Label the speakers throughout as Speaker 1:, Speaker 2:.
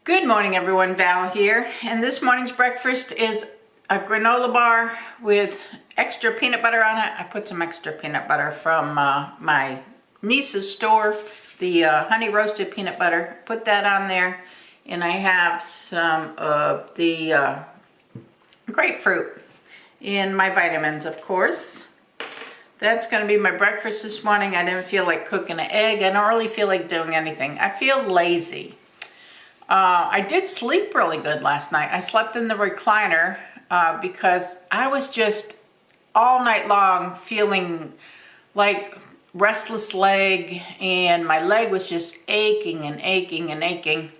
Speaker 1: Good morning everyone, Val here, and this morning's breakfast is a granola bar with extra peanut butter on it. I put some extra peanut butter from my niece's store, the honey roasted peanut butter. Put that on there, and I have some of the grapefruit in my vitamins, of course. That's going to be my breakfast this morning. I didn't feel like cooking an egg. I don't really feel like doing anything. I feel lazy. I did sleep really good last night. I slept in the recliner because I was just all night long feeling like restless leg, and my leg was just aching and aching and aching.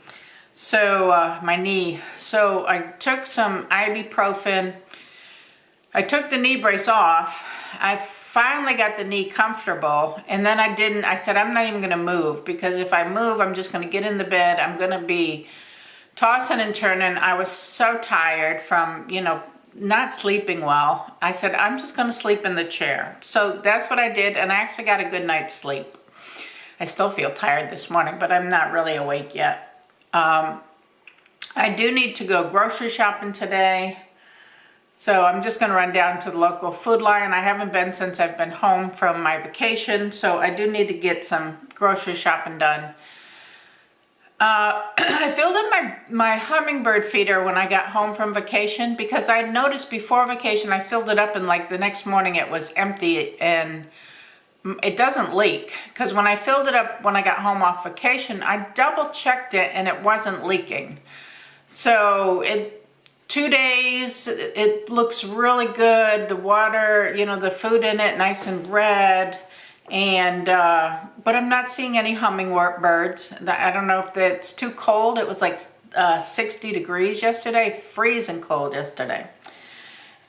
Speaker 1: So my knee. So I took some ibuprofen. I took the knee brace off. I finally got the knee comfortable, and then I said I'm not even going to move, because if I move I'm just going to get in the bed. I'm going to be tossing and turning. I was so tired from, not sleeping well. I said I'm just going to sleep in the chair. So that's what I did, and I actually got a good night's sleep. I still feel tired this morning, but I'm not really awake yet. I do need to go grocery shopping today. So I'm just going to run down to the local Food Lion. I haven't been since I've been home from my vacation, so I do need to get some grocery shopping done. I filled up my hummingbird feeder when I got home from vacation, because I noticed before vacation I filled it up and like the next morning it was empty, and it doesn't leak. Because when I filled it up when I got home off vacation, I double checked it and it wasn't leaking. So 2 days, it looks really good. The water, the food in it, nice and red. And, but I'm not seeing any hummingbirds. I don't know if it's too cold. It was like 60 degrees yesterday, freezing cold yesterday.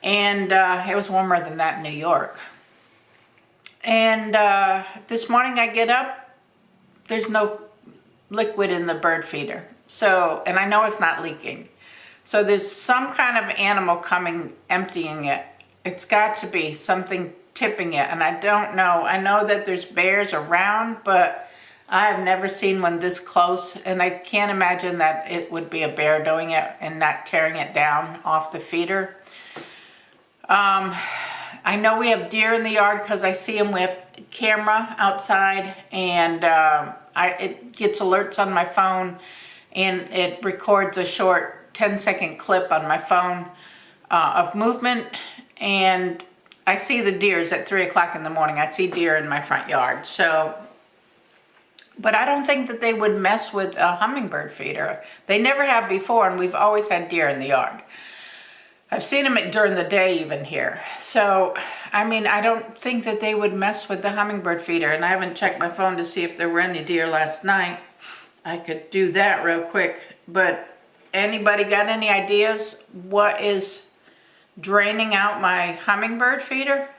Speaker 1: And it was warmer than that in New York. And this morning I get up, there's no liquid in the bird feeder. So, and I know it's not leaking. So there's some kind of animal coming, emptying it. It's got to be something tipping it, and I don't know. I know that there's bears around, but I have never seen one this close, and I can't imagine that it would be a bear doing it and not tearing it down off the feeder. I know we have deer in the yard because I see them with camera outside, and it gets alerts on my phone, and it records a short 10-second clip on my phone of movement, and I see the deers at 3 o'clock in the morning. I see deer in my front yard. So, but I don't think that they would mess with a hummingbird feeder. They never have before, and we've always had deer in the yard. I've seen them during the day even here. So, I mean, I don't think that they would mess with the hummingbird feeder, and I haven't checked my phone to see if there were any deer last night. I could do that real quick, but anybody got any ideas what is draining out my hummingbird feeder?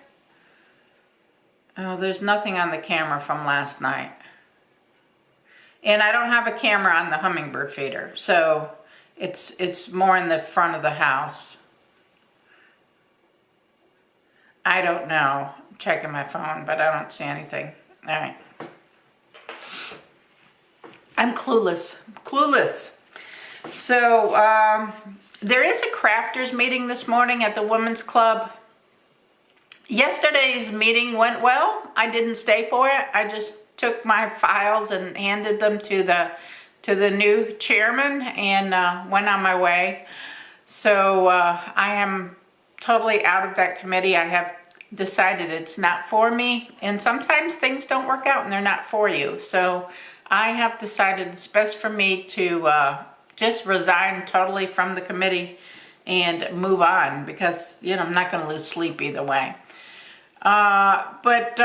Speaker 1: Oh, there's nothing on the camera from last night. And I don't have a camera on the hummingbird feeder, so it's more in the front of the house. I don't know. I'm checking my phone, but I don't see anything. All right. I'm clueless. Clueless. So, there is a crafters meeting this morning at the Women's Club. Yesterday's meeting went well. I didn't stay for it. I just took my files and handed them to the new chairman and went on my way. So, I am totally out of that committee. I have decided it's not for me. And sometimes things don't work out and they're not for you. So, I have decided it's best for me to just resign totally from the committee and move on, because I'm not going to lose sleep either way. But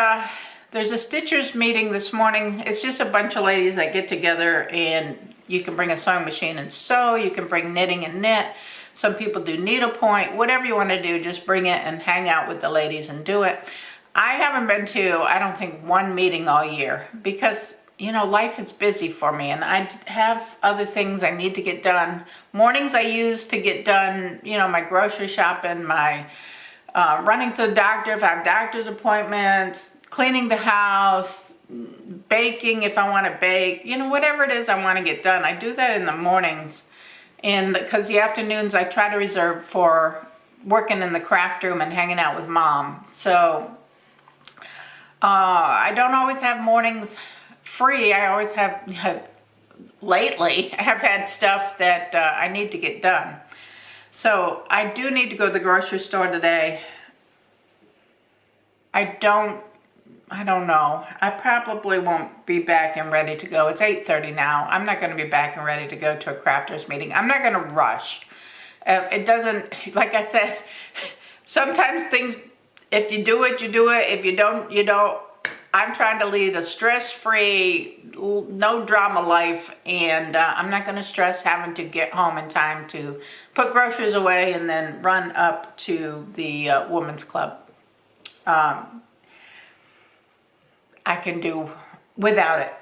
Speaker 1: there's a Stitchers meeting this morning. It's just a bunch of ladies that get together, and you can bring a sewing machine and sew. You can bring knitting and knit. Some people do needlepoint. Whatever you want to do, just bring it and hang out with the ladies and do it. I haven't been to, I don't think, one meeting all year, because life is busy for me, and I have other things I need to get done. Mornings I use to get done, my grocery shopping, my running to the doctor if I have doctor's appointments, cleaning the house, baking if I want to bake, you know, whatever it is I want to get done. I do that in the mornings, and because the afternoons I try to reserve for working in the craft room and hanging out with Mom. So I don't always have mornings free. I always have, lately, I have had stuff that I need to get done. So I do need to go to the grocery store today. I don't know. I probably won't be back and ready to go. It's 8:30 now. I'm not going to be back and ready to go to a crafters meeting. I'm not going to rush. It doesn't, like I said, sometimes things, if you do it, you do it. If you don't, you don't. I'm trying to lead a stress-free, no drama life, and I'm not going to stress having to get home in time to put groceries away and then run up to the women's club. I can do without it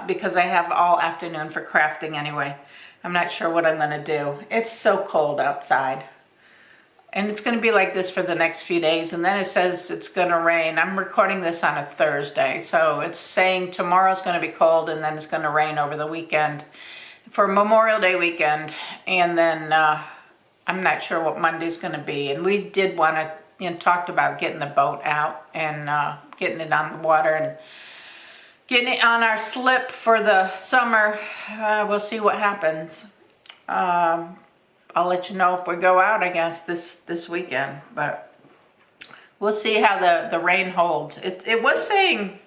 Speaker 1: because I have all afternoon for crafting anyway. I'm not sure what I'm going to do. It's so cold outside. And it's going to be like this for the next few days. And then it says it's going to rain. I'm recording this on a Thursday. So it's saying tomorrow's going to be cold and then it's going to rain over the weekend for Memorial Day weekend. And then I'm not sure what Monday's going to be. And we did want to, you know, talked about getting the boat out and getting it on the water and getting it on our slip for the summer. We'll see what happens. I'll let you know if we go out, I guess, this weekend. But we'll see how the rain holds. It was saying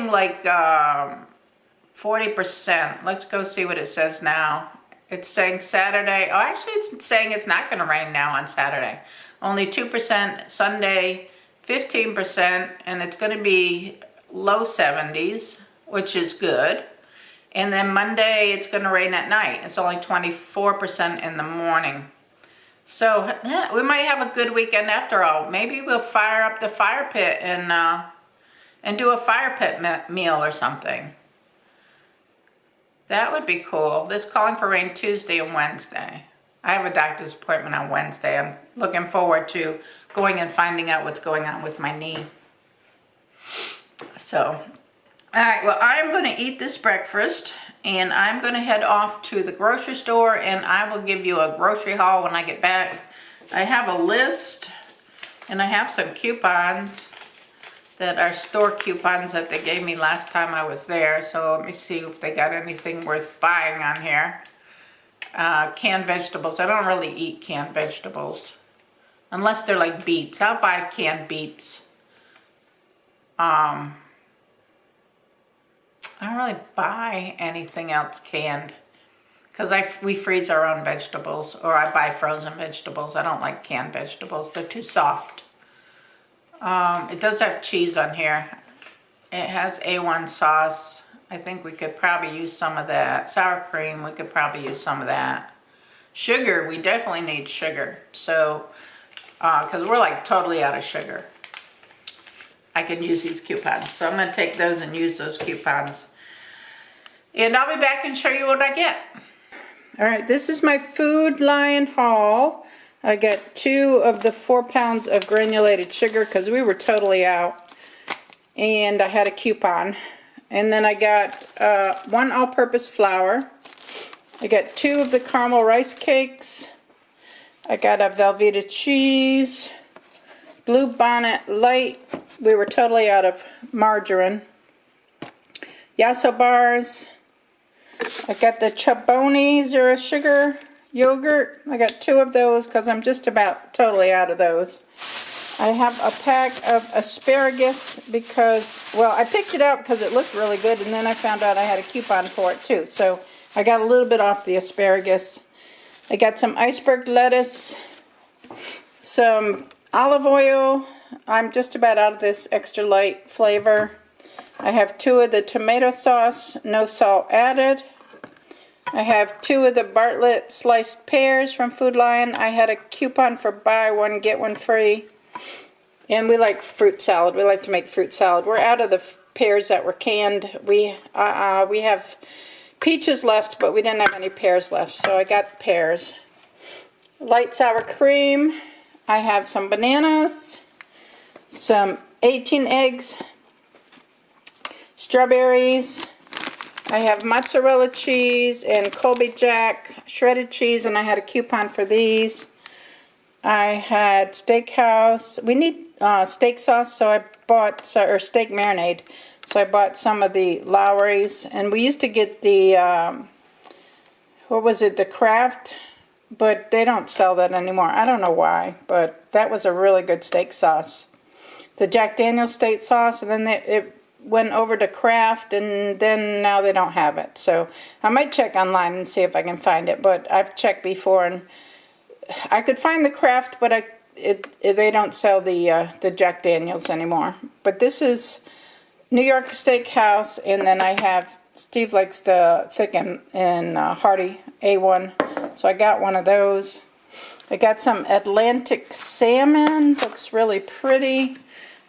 Speaker 1: like 40%. Let's go see what it says now. It's saying Saturday. Oh, actually, it's saying it's not going to rain now on Saturday. Only 2% Sunday, 15%, and it's going to be low 70s, which is good. And then Monday, it's going to rain at night. It's only 24% in the morning. So we might have a good weekend after all. Maybe we'll fire up the fire pit and do a fire pit meal or something. That would be cool. It's calling for rain Tuesday and Wednesday. I have a doctor's appointment on Wednesday. I'm looking forward to going and finding out what's going on with my knee. So... all right, well, I'm going to eat this breakfast, and I'm going to head off to the grocery store, and I will give you a grocery haul when I get back. I have a list, and I have some coupons that are store coupons that they gave me last time I was there, so let me see if they got anything worth buying on here. Canned vegetables. I don't really eat canned vegetables, unless they're like beets. I'll buy canned beets. I don't really buy anything else canned because we freeze our own vegetables, or I buy frozen vegetables. I don't like canned vegetables. They're too soft. It does have cheese on here. It has A1 sauce. I think we could probably use some of that. Sour cream, we could probably use some of that. Sugar, we definitely need sugar. So, because we're like totally out of sugar. I can use these coupons. So I'm going to take those and use those coupons. And I'll be back and show you what I get. All right, this is my Food Lion haul. I got 2 of the 4 pounds of granulated sugar because we were totally out. And I had a coupon. And then I got 1 all-purpose flour. I got 2 of the caramel rice cakes. I got a Velveeta cheese. Blue Bonnet Light. We were totally out of margarine. Yasso bars. I got the Chobani Zero Sugar yogurt. I got 2 of those because I'm just about totally out of those. I have a pack of asparagus because, well, I picked it out because it looked really good, and then I found out I had a coupon for it too. So I got a little bit off the asparagus. I got some iceberg lettuce, some olive oil. I'm just about out of this extra light flavor. I have 2 of the tomato sauce, no salt added. I have 2 of the Bartlett sliced pears from Food Lion. I had a coupon for buy one, get one free. And we like fruit salad. We like to make fruit salad. We're out of the pears that were canned. We have peaches left, but we didn't have any pears left, so I got pears. Light sour cream. I have some bananas, some 18 eggs, strawberries. I have mozzarella cheese and Colby Jack shredded cheese, and I had a coupon for these. I had steakhouse. We need steak sauce, so I bought, or steak marinade. So I bought some of the Lowry's, and we used to get the, what was it, the Kraft, but they don't sell that anymore. I don't know why, but that was a really good steak sauce. The Jack Daniel's steak sauce, and then it went over to Kraft, and then now they don't have it. So I might check online and see if I can find it, but I've checked before, and I could find the Kraft, but they don't sell the Jack Daniel's anymore. But this is New York Steakhouse, and then I have, Steve likes the thick and hearty A1, so I got one of those. I got some Atlantic salmon, looks really pretty.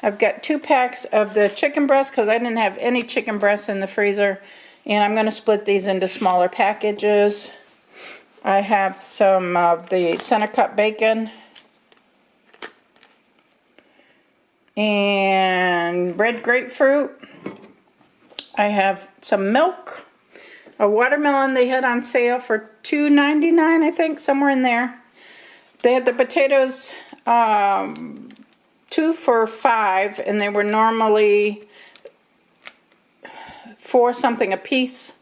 Speaker 1: I've got 2 packs of the chicken breast because I didn't have any chicken breast in the freezer, and I'm going to split these into smaller packages. I have some of the center cut bacon and red grapefruit. I have some milk, a watermelon they had on sale for $2.99, I think, somewhere in there. They had the potatoes 2 for $5, and they were normally $4 something a piece.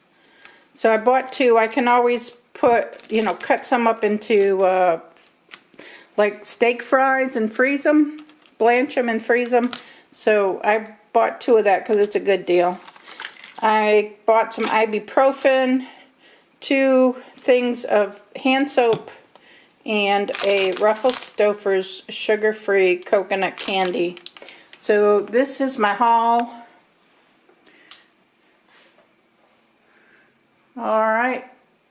Speaker 1: So I bought 2. I can always put, you know, cut some up into like steak fries and freeze them, blanch them and freeze them. So I bought 2 of that because it's a good deal. I bought some ibuprofen, 2 things of hand soap, and a Ruffles Stouffer's sugar-free coconut candy. So this is my haul. All right,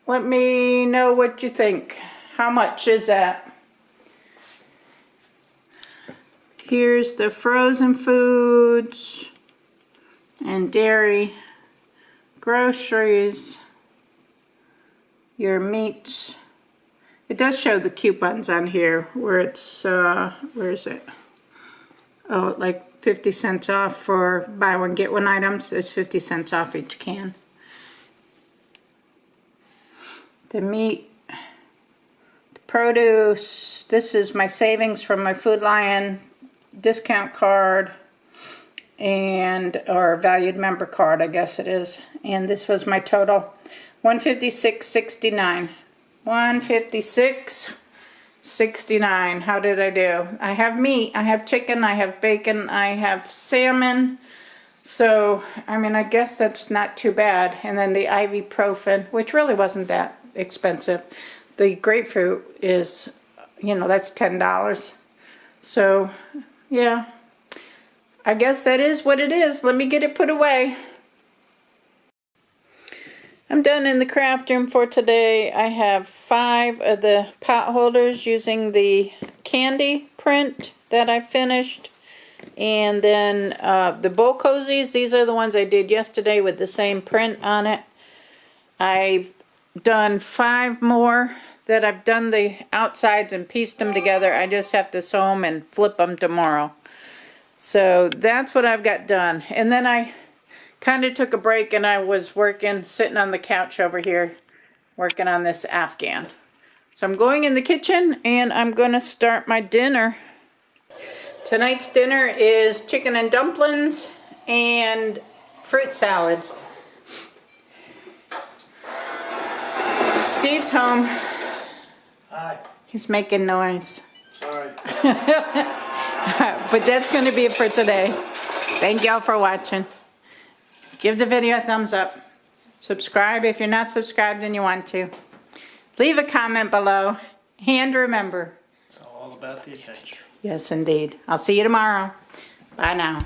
Speaker 1: let me know what you think. How much is that? Here's the frozen foods and dairy, groceries, your meats. It does show the coupons on here where it's, where is it? Oh, like 50 cents off for buy one, get one items. It's 50 cents off each can. The meat, the produce. This is my savings from my Food Lion discount card and, or valued member card, I guess it is. And this was my total, $156.69. $156.69. How did I do? I have meat, I have chicken, I have bacon, I have salmon. So, I mean, I guess that's not too bad. And then the ibuprofen, which really wasn't that expensive. The grapefruit is, you know, that's $10. So, yeah. I guess that is what it is. Let me get it put away. I'm done in the craft room for today. I have 5 of the pot holders using the candy print that I finished. And then the bowl cozies, these are the ones I did yesterday with the same print on it. I've done 5 more that I've done the outsides and pieced them together. I just have to sew them and flip them tomorrow. So that's what I've got done. And then I kind of took a break and I was working, sitting on the couch over here, working on this Afghan. So I'm going in the kitchen and I'm going to start my dinner. Tonight's dinner is chicken and dumplings and fruit salad. Steve's home.
Speaker 2: Hi.
Speaker 1: He's making noise.
Speaker 2: Sorry.
Speaker 1: But that's going to be it for today. Thank y'all for watching. Give the video a thumbs up. Subscribe if you're not subscribed and you want to. Leave a comment below. And remember,
Speaker 2: It's all about the adventure.
Speaker 1: yes, indeed. I'll see you tomorrow. Bye now.